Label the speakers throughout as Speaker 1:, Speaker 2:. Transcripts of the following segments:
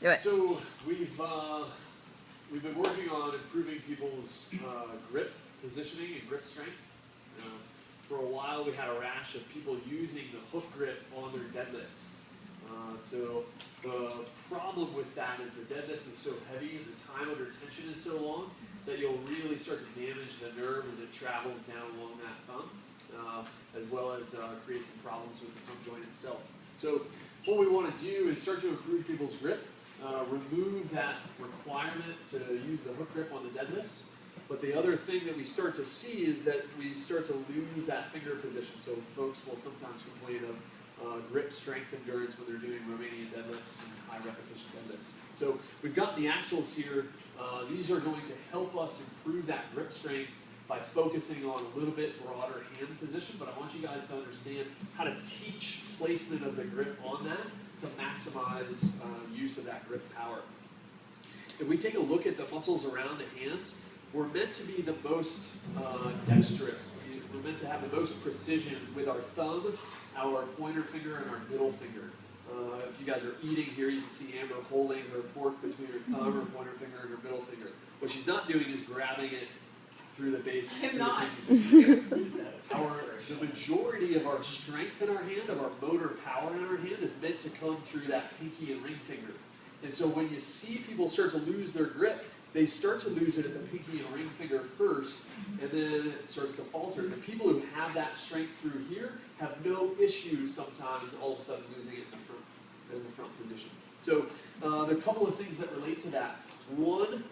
Speaker 1: Do it.
Speaker 2: So we've been working on improving people's grip positioning and grip strength. For a while, we had a rash of people using the hook grip on their deadlifts. So the problem with that is the deadlift is so heavy and the time under tension is so long that you'll really start to damage the nerve as it travels down along that thumb, as well as create some problems with the thumb joint itself. So what we want to do is start to improve people's grip, remove that requirement to use the hook grip on the deadlifts. But the other thing that we start to see is that we start to lose that finger position. So folks will sometimes complain of grip strength endurance when they're doing Romanian deadlifts and high repetition deadlifts. So we've got the axles here. These are going to help us improve that grip strength by focusing on a little bit broader hand position, but I want you guys to understand how to teach placement of the grip on that to maximize use of that grip power. If we take a look at the muscles around the hand, we're meant to be the most dexterous. We're meant to have the most precision with our thumb, our pointer finger, and our middle finger. If you guys are eating here, you can see Amber holding her fork between her thumb, her pointer finger, and her middle finger. What she's not doing is grabbing it through the base.
Speaker 3: I'm not.
Speaker 2: The majority of our strength in our hand, of our motor power in our hand, is meant to come through that pinky and ring finger. And so when you see people start to lose their grip, they start to lose it at the pinky and ring finger first, and then it starts to falter. The people who have that strength through here have no issues sometimes all of a sudden losing it in the front position. So there are a couple of things that relate to that. One,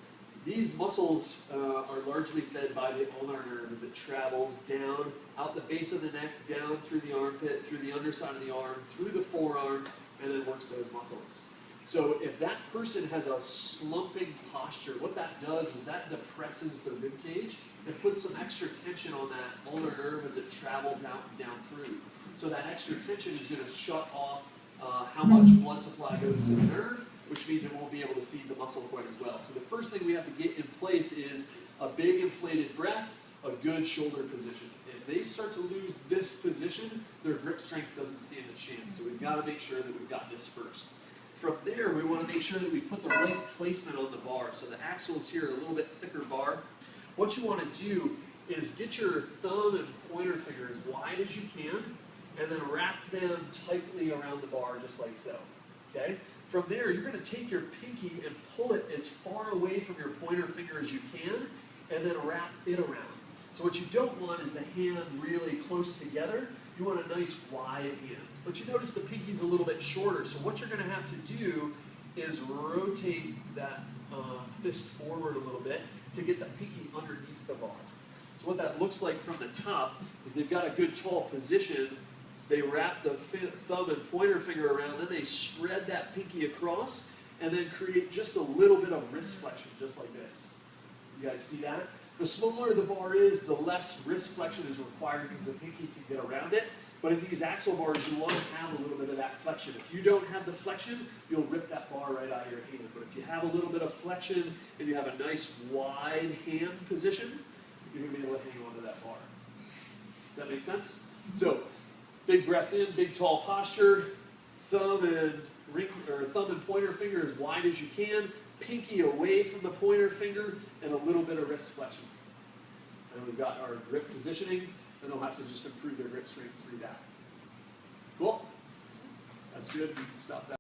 Speaker 2: these muscles are largely fed by the ulnar nerve as it travels down, out the base of the neck, down through the armpit, through the underside of the arm, through the forearm, and then works those muscles. So if that person has a slumping posture, what that does is that depresses the rib cage and puts some extra tension on that ulnar nerve as it travels out and down through. So that extra tension is going to shut off how much blood supply goes to the nerve, which means it won't be able to feed the muscle quite as well. So the first thing we have to get in place is a big inflated breath, a good shoulder position. If they start to lose this position, their grip strength doesn't stand a chance. So we've got to make sure that we've got this first. From there, we want to make sure that we put the right placement on the bar. So the axles here are a little bit thicker bar. What you want to do is get your thumb and pointer finger as wide as you can, and then wrap them tightly around the bar just like so. Okay? From there, you're going to take your pinky and pull it as far away from your pointer finger as you can, and then wrap it around. So what you don't want is the hand really close together. You want a nice wide hand. But you notice the pinky's a little bit shorter, so what you're going to have to do is rotate that fist forward a little bit to get the pinky underneath the bar. So what that looks like from the top is they've got a good tall position. They wrap the thumb and pointer finger around, then they spread that pinky across, and then create just a little bit of wrist flexion, just like this. You guys see that? The smaller the bar is, the less wrist flexion is required because the pinky can get around it. But in these axle bars, you want to have a little bit of that flexion. If you don't have the flexion, you'll rip that bar right out of your hand. But if you have a little bit of flexion and you have a nice wide hand position, you're going to be able to hang on to that bar. Does that make sense? So, big breath in, big tall posture, thumb and pointer finger as wide as you can, pinky away from the pointer finger, and a little bit of wrist flexion. And we've got our grip positioning, and they'll have to just improve their grip strength through that. Cool? That's good. We can stop that.